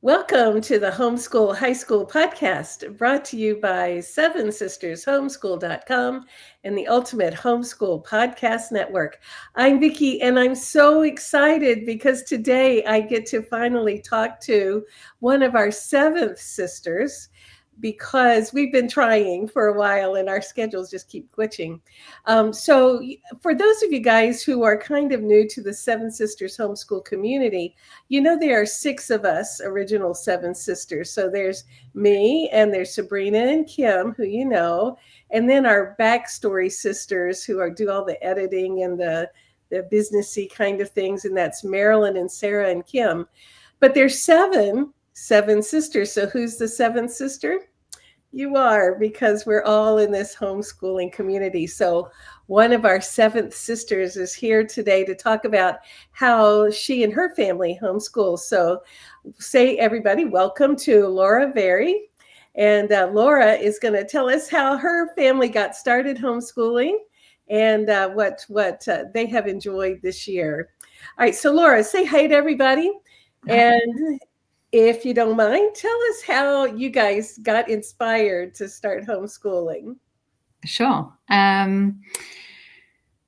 Welcome to the Homeschool High School podcast, brought to you by Seven Sisters Homeschool.com and the Ultimate Homeschool Podcast Network. I'm Vicki, and I'm so excited because today I get to finally talk to one of our seventh sisters, because we've been trying for a while and our schedules just keep glitching. So for those of you guys who are kind of new to the Seven Sisters homeschool community, you know there are six of us original Seven Sisters. So there's me, and there's Sabrina and Kim, who you know, and then our backstory sisters who do all the editing and the businessy kind of things, and that's Marilyn and Sarah and Kim. But there's seven sisters. So who's the seventh sister? You are, because we're all in this homeschooling community. So one of our seventh sisters is here today to talk about how she and her family homeschool. So say, everybody, welcome to Laura Varey. And Laura is going to tell us how her family got started homeschooling and what they have enjoyed this year. All right, so Laura, say hi to everybody. And if you don't mind, tell us how you guys got inspired to start homeschooling. Sure.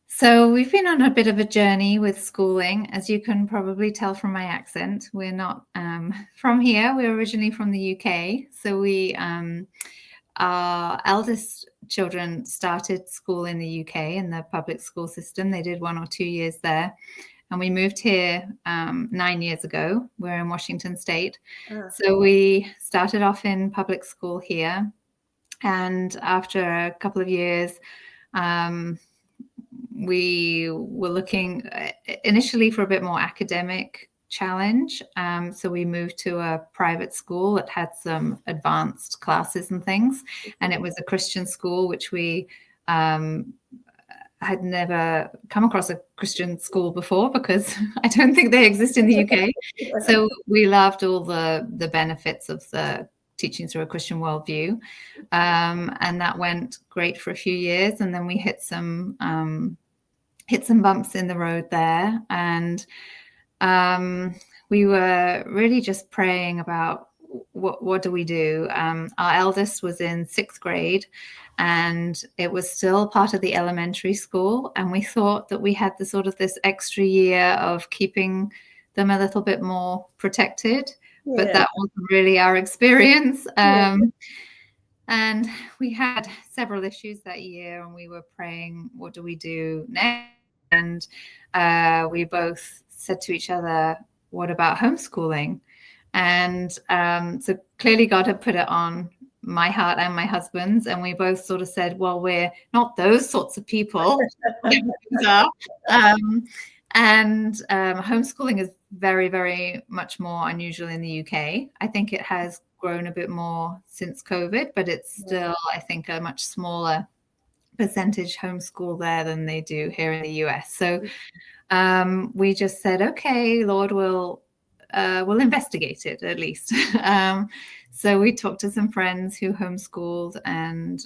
So we've been on a bit of a journey with schooling, as you can probably tell from my accent. We're not from here. We're originally from the UK. So our eldest children started school in the UK in the public school system. They did 1 or 2 years there. And we moved here 9 years ago. We're in Washington State. So we started off in public school here. And after a couple of years, we were looking initially for a bit more academic challenge. So we moved to a private school that had some advanced classes and things. And it was a Christian school, which we had never come across a Christian school before, because I don't think they exist in the UK. So we loved all the benefits of the teaching through a Christian worldview. And that went great for a few years. And then we hit some bumps in the road there. And we were really just praying about what do we do? Our eldest was in 6th grade, and it was still part of the elementary school. And we thought that we had this extra year of keeping them a little bit more protected, but that wasn't really our experience. And we had several issues that year, and we were praying, what do we do next? And we both said to each other, what about homeschooling? And so clearly God had put it on my heart and my husband's, and we both sort of said, well, we're not those sorts of people. And homeschooling is very, very much more unusual in the UK. I think it has grown a bit more since COVID, but it's still, I think, a much smaller percentage homeschool there than they do here in the US. So we just said, okay, Lord, we'll investigate it at least. So we talked to some friends who homeschooled, and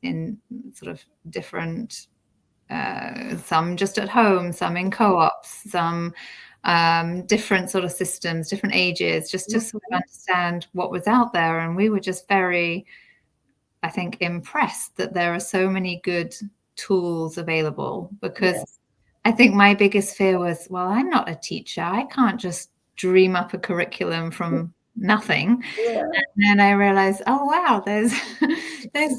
in sort of different, some just at home, some in co-ops, some different sort of systems, different ages, just to sort of understand what was out there. And we were just very, I think, impressed that there are so many good tools available, because I think my biggest fear was, well, I'm not a teacher. I can't just dream up a curriculum from nothing. And then I realized, oh wow, there's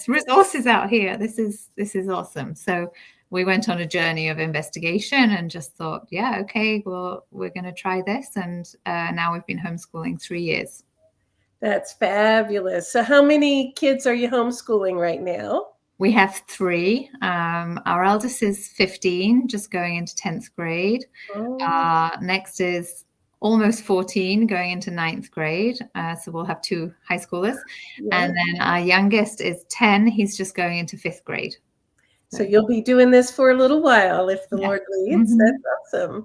resources out here. This is awesome. So we went on a journey of investigation and just thought, yeah, okay, well, we're going to try this. And now we've been homeschooling 3 years. That's fabulous. So how many kids are you homeschooling right now? We have 3. Our eldest is 15, just going into 10th grade. Next is almost 14, going into 9th grade. So we'll have 2 high schoolers. And then our youngest is 10. He's just going into 5th grade. So you'll be doing this for a little while if the Lord leads. That's awesome.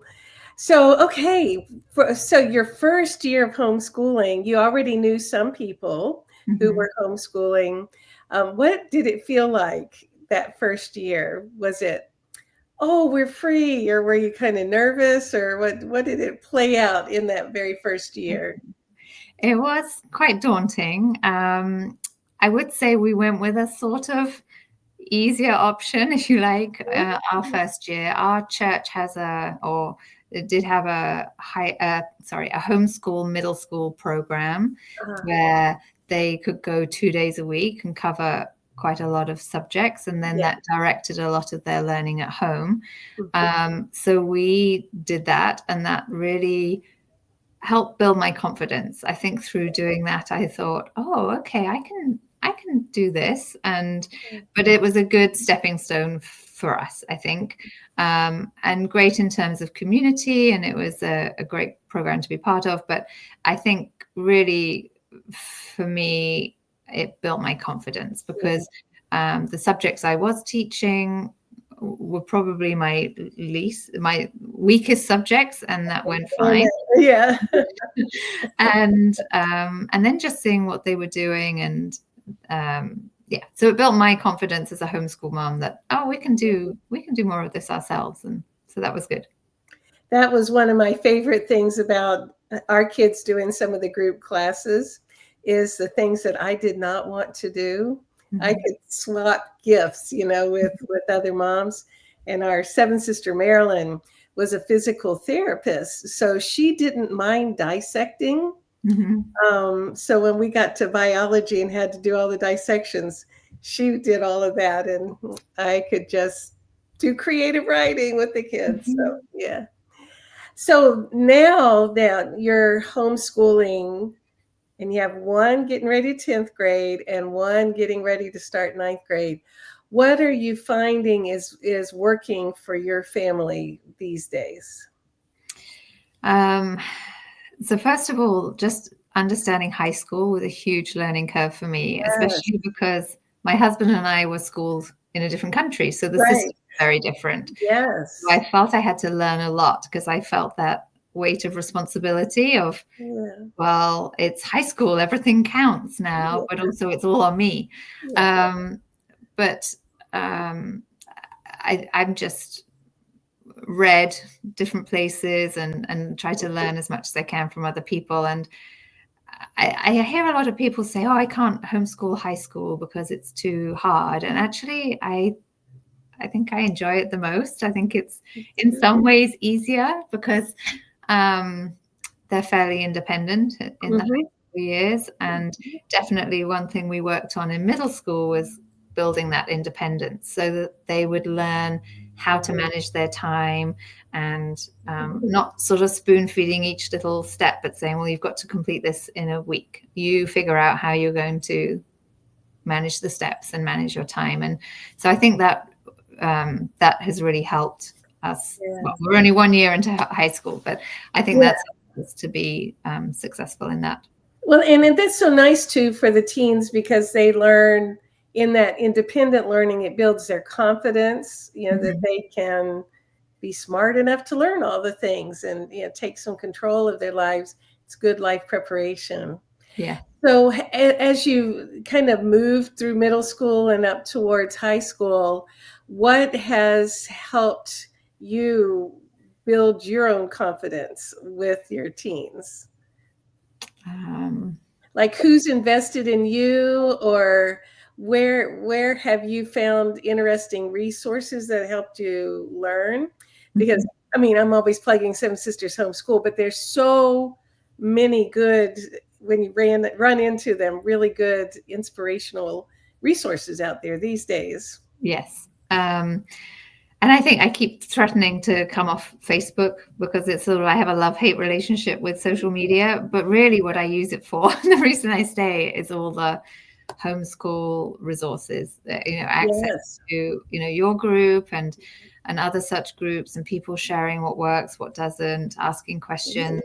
So, okay. So your first year of homeschooling, you already knew some people who were homeschooling. What did it feel like that first year? Was it, oh, we're free, or were you kind of nervous, or what did it play out in that very first year? It was quite daunting. I would say we went with a sort of easier option, if you like. Our first year, our church it did have a homeschool middle school program where they could go 2 days a week and cover quite a lot of subjects, and then that directed a lot of their learning at home. So we did that, and that really helped build my confidence. I think through doing that, I thought, oh, okay, I can do this. But it was a good stepping stone for us, I think, and great in terms of community. And it was a great program to be part of. But I think really for me, it built my confidence because the subjects I was teaching were probably my weakest subjects, and that went fine. Yeah. And then just seeing what they were doing, and so it built my confidence as a homeschool mom that we can do more of this ourselves, and so that was good. That was one of my favorite things about our kids doing some of the group classes, is the things that I did not want to do. I could swap gifts, with other moms. And our seven sister Marilyn was a physical therapist, so she didn't mind dissecting. So when we got to biology and had to do all the dissections, she did all of that, and I could just do creative writing with the kids. So yeah. So now that you're homeschooling, and you have one getting ready to 10th grade and one getting ready to start 9th grade, what are you finding is working for your family these days? So first of all, just understanding high school was a huge learning curve for me, especially because my husband and I were schooled in a different country. So the system is very different. Yes. So I felt I had to learn a lot because I felt that weight of responsibility of, well, it's high school, everything counts now, but also it's all on me. But I'm just read different places and try to learn as much as I can from other people. And I hear a lot of people say, I can't homeschool high school because it's too hard. And actually, I think I enjoy it the most. I think it's in some ways easier because they're fairly independent in the high school years. And definitely one thing we worked on in middle school was building that independence so that they would learn how to manage their time and not sort of spoon feeding each little step, but saying, well, you've got to complete this in a week. You figure out how you're going to manage the steps and manage your time. And so I think that that has really helped us. Well, we're only 1 year into high school, but I think that's helped us to be successful in that. Well, and that's so nice too for the teens, because they learn in that independent learning, it builds their confidence, that they can be smart enough to learn all the things and take some control of their lives. It's good life preparation. Yeah. So as you kind of move through middle school and up towards high school, what has helped you build your own confidence with your teens? Like who's invested in you, or where have you found interesting resources that helped you learn? Because I'm always plugging Seven Sisters Homeschool, but there's so many good, when you run into them, really good inspirational resources out there these days. Yes. And I think I keep threatening to come off Facebook because it's sort of, I have a love-hate relationship with social media, but really what I use it for, the reason I stay, is all the homeschool resources, access to, your group and other such groups, and people sharing what works, what doesn't, asking questions,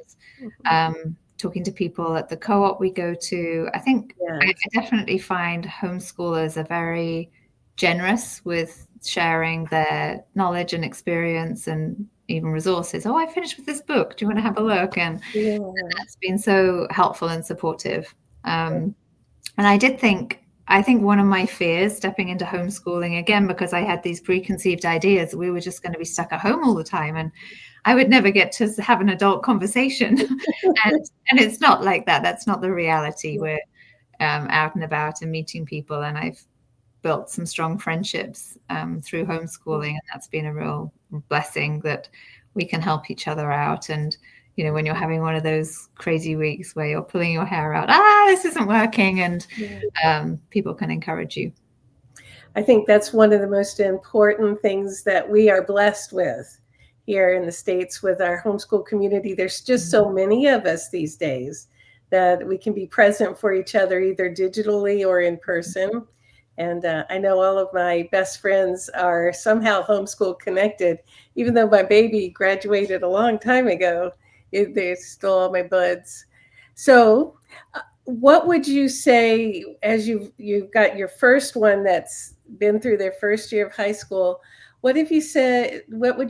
talking to people at the co-op we go to. I think I definitely find homeschoolers are very generous with sharing their knowledge and experience and even resources. I finished with this book. Do you want to have a look? And that's been so helpful and supportive. And I think one of my fears stepping into homeschooling, again, because I had these preconceived ideas, we were just going to be stuck at home all the time. And I would never get to have an adult conversation. And it's not like that. That's not the reality. We're out and about and meeting people, and I've built some strong friendships through homeschooling, and that's been a real blessing that we can help each other out. And when you're having one of those crazy weeks where you're pulling your hair out, this isn't working, and people can encourage you. I think that's one of the most important things that we are blessed with here in the States with our homeschool community. There's just so many of us these days that we can be present for each other, either digitally or in person. And I know all of my best friends are somehow homeschool connected, even though my baby graduated a long time ago. They're still all my buds. So what would you say, as you've got your first one that's been through their first year of high school, what would you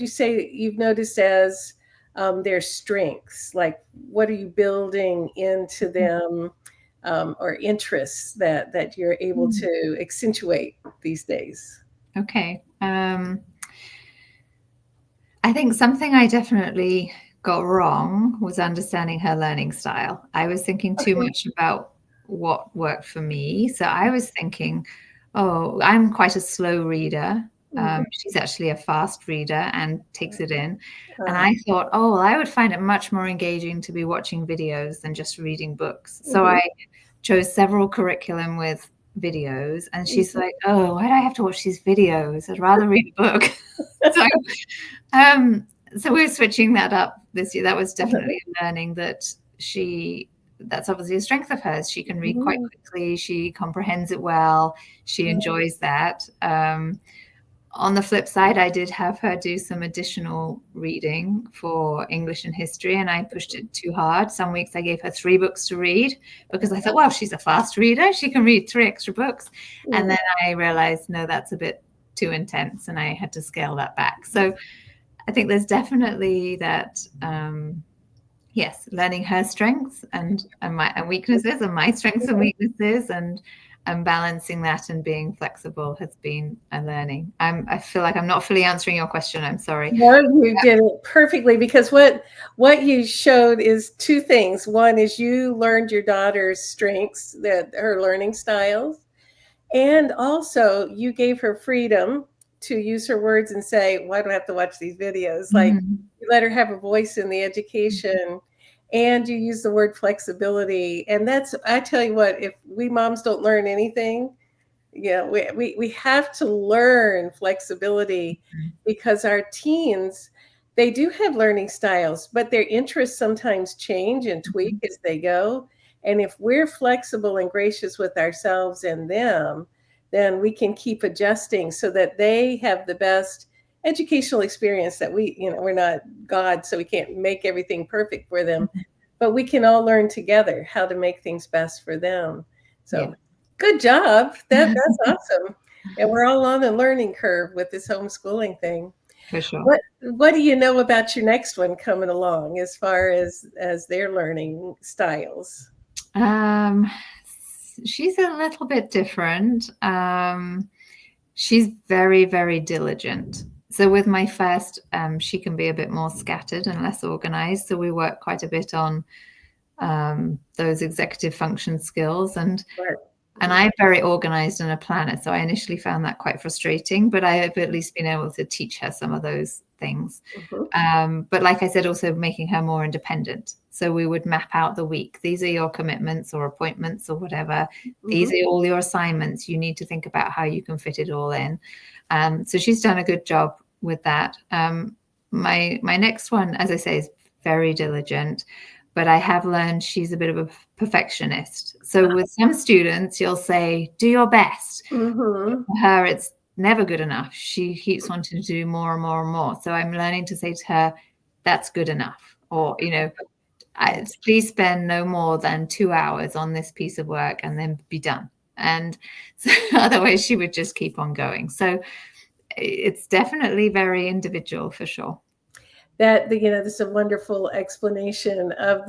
say you've noticed as their strengths? Like, what are you building into them, or interests that you're able to accentuate these days? Okay. I think something I definitely got wrong was understanding her learning style. I was thinking too much about what worked for me. So I was thinking, I'm quite a slow reader. She's actually a fast reader and takes it in. And I thought, I would find it much more engaging to be watching videos than just reading books. So I chose several curriculum with videos, and she's like, why do I have to watch these videos? I'd rather read a book. So we're switching that up this year. That was definitely learning that that's obviously a strength of hers. She can read quite quickly. She comprehends it well. She enjoys that. On the flip side, I did have her do some additional reading for English and history, and I pushed it too hard. Some weeks I gave her 3 books to read because I thought, well, she's a fast reader. She can read 3 extra books. And then I realized, no, that's a bit too intense, and I had to scale that back. So I think there's definitely that, yes, learning her strengths and weaknesses, and my strengths and weaknesses, and balancing that and being flexible has been a learning. I feel like I'm not fully answering your question. I'm sorry. No, you did it perfectly, because what you showed is 2 things. One is you learned your daughter's strengths, her learning styles, and also you gave her freedom to use her words and say, why do I have to watch these videos? Like, you let her have a voice in the education, and you use the word flexibility. And I tell you what, if we moms don't learn anything, we have to learn flexibility, because our teens, they do have learning styles, but their interests sometimes change and tweak as they go. And if we're flexible and gracious with ourselves and them, then we can keep adjusting so that they have the best educational experience. That we're not God, so we can't make everything perfect for them, but we can all learn together how to make things best for them. So good job. That's awesome. And we're all on a learning curve with this homeschooling thing. For sure. What do you know about your next one coming along as far as their learning styles? She's a little bit different. She's very, very diligent. So with my first, she can be a bit more scattered and less organized. So we work quite a bit on those executive function skills. And I'm very organized and a planner. So I initially found that quite frustrating, but I have at least been able to teach her some of those things. But like I said, also making her more independent. So we would map out the week. These are your commitments or appointments or whatever. These are all your assignments. You need to think about how you can fit it all in. So she's done a good job with that. My next one, as I say, is very diligent, but I have learned she's a bit of a perfectionist. So with some students, you'll say, do your best. For her, it's never good enough. She keeps wanting to do more and more and more. So I'm learning to say to her, that's good enough. Or, please spend no more than 2 hours on this piece of work and then be done. And so otherwise she would just keep on going. So it's definitely very individual for sure. This is a wonderful explanation of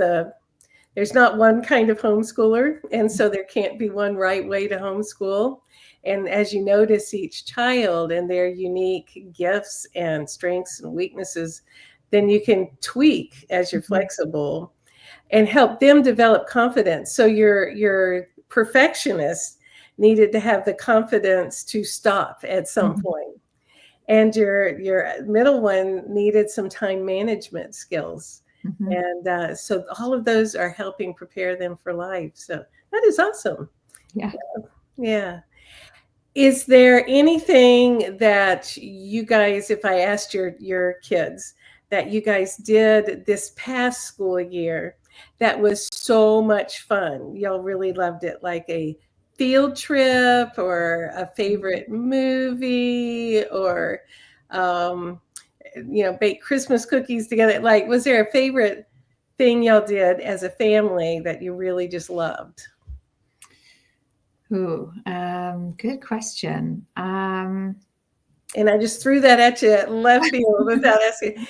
there's not one kind of homeschooler, and so there can't be one right way to homeschool. And as you notice each child and their unique gifts and strengths and weaknesses, then you can tweak as you're flexible and help them develop confidence. So your perfectionist needed to have the confidence to stop at some point. And your middle one needed some time management skills. And so all of those are helping prepare them for life. So that is awesome. Yeah. Is there anything that you guys, if I asked your kids, that you guys did this past school year that was so much fun? Y'all really loved it, like a field trip or a favorite movie or, bake Christmas cookies together. Like, was there a favorite thing y'all did as a family that you really just loved? Ooh, good question. And I just threw that at you at left field without asking.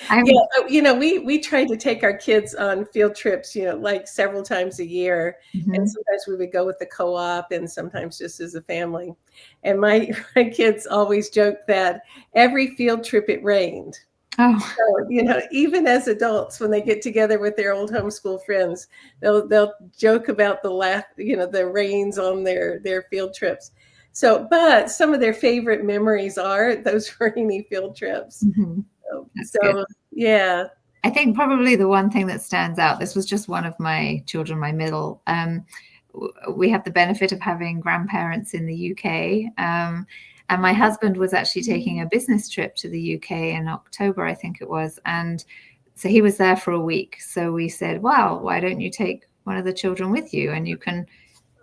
We try to take our kids on field trips, like several times a year. And sometimes we would go with the co-op and sometimes just as a family. And my kids always joke that every field trip it rained. Oh, so, even as adults, when they get together with their old homeschool friends, they'll joke about the rains on their field trips. So, but some of their favorite memories are those rainy field trips. So yeah. I think probably the one thing that stands out, this was just one of my children, my middle. We have the benefit of having grandparents in the UK. And my husband was actually taking a business trip to the UK in October, I think it was. And so he was there for a week. So we said, wow, why don't you take one of the children with you? And you can,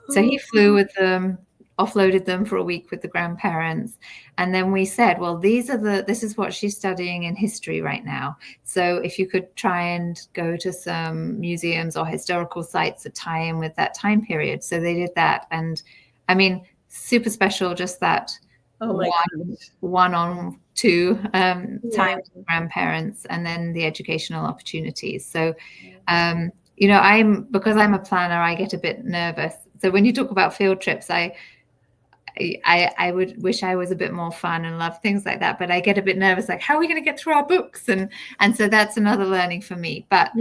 so he flew with them, offloaded them for a week with the grandparents. And then we said, well, this is what she's studying in history right now. So if you could try and go to some museums or historical sites that tie in with that time period. So they did that. And I mean, super special, just that one-on-two time with grandparents, and then the educational opportunities. So, because I'm a planner, I get a bit nervous. So when you talk about field trips, I would wish I was a bit more fun and love things like that, but I get a bit nervous, like, how are we going to get through our books? And so that's another learning for me. But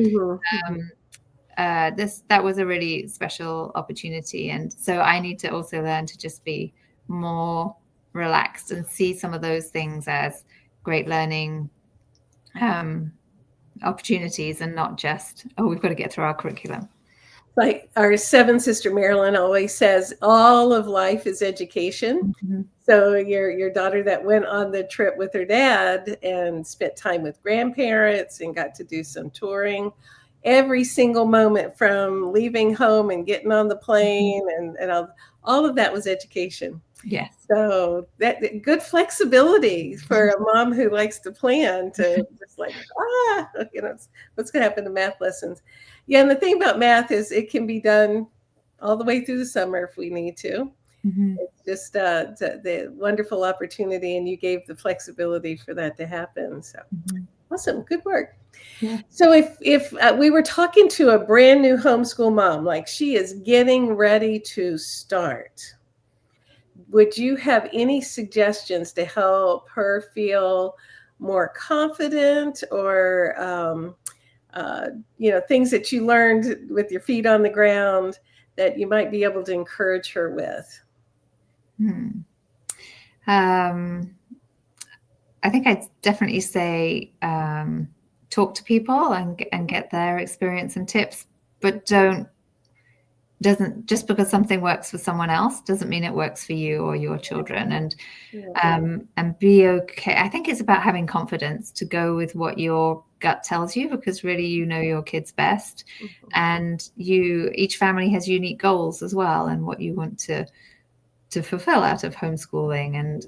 that was a really special opportunity. And so I need to also learn to just be more relaxed and see some of those things as great learning opportunities and not just, we've got to get through our curriculum. Like our seventh sister Marilyn always says, all of life is education. So your daughter that went on the trip with her dad and spent time with grandparents and got to do some touring, every single moment from leaving home and getting on the plane and all of that was education. Yes. So that good flexibility for a mom who likes to plan to just like, what's going to happen to math lessons? Yeah. And the thing about math is it can be done all the way through the summer if we need to. It's just the wonderful opportunity, and you gave the flexibility for that to happen. So awesome. Good work. Yeah. So if we were talking to a brand new homeschool mom, like she is getting ready to start, would you have any suggestions to help her feel more confident, or things that you learned with your feet on the ground that you might be able to encourage her with? I think I'd definitely say talk to people and get their experience and tips, but just because something works for someone else doesn't mean it works for you or your children. And be okay. I think it's about having confidence to go with what your gut tells you, because really you know your kids best. And each family has unique goals as well, and what you want to fulfill out of homeschooling and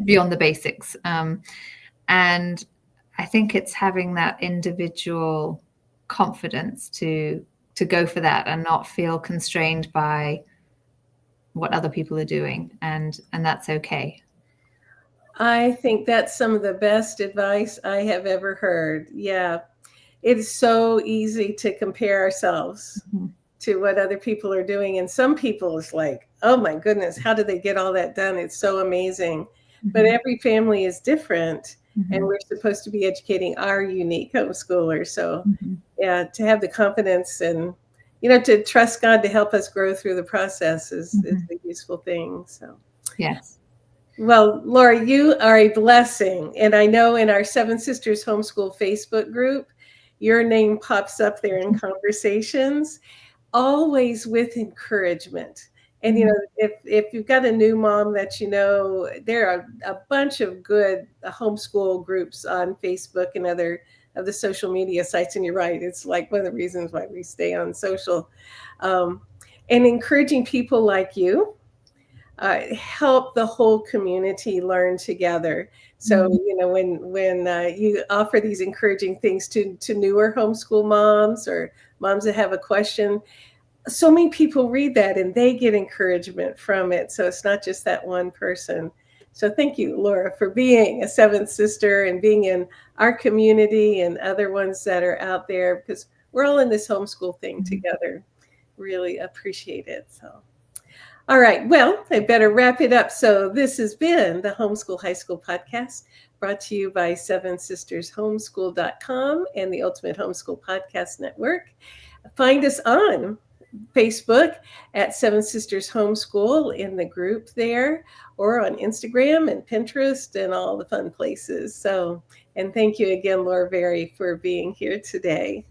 beyond the basics. And I think it's having that individual confidence to go for that and not feel constrained by what other people are doing, and that's okay. I think that's some of the best advice I have ever heard. Yeah. It is so easy to compare ourselves to what other people are doing. And some people is like, oh my goodness, how did they get all that done? It's so amazing. But every family is different. and we're supposed to be educating our unique homeschoolers. So Mm-hmm. yeah, to have the confidence and to trust God to help us grow through the process is a useful thing. So Yes. well, Laura, you are a blessing. And I know in our Seven Sisters Homeschool Facebook group, your name pops up there in conversations, always with encouragement. And if you've got a new mom that there are a bunch of good homeschool groups on Facebook and other of the social media sites. And you're right, it's like one of the reasons why we stay on social. Um, and encouraging people like you help the whole community learn together. So when you offer these encouraging things to newer homeschool moms or moms that have a question, so many people read that and they get encouragement from it. So it's not just that one person. So thank you, Laura, for being a seventh sister and being in our community and other ones that are out there, because we're all in this homeschool thing together. Really appreciate it. So all right, well, I better wrap it up. So this has been the Homeschool High School Podcast, brought to you by Seven Sisters Homeschool.com and the Ultimate Homeschool Podcast Network. Find us on Facebook at Seven Sisters Homeschool in the group there, or on Instagram and Pinterest and all the fun places. So, and thank you again, Laura Varey, for being here today.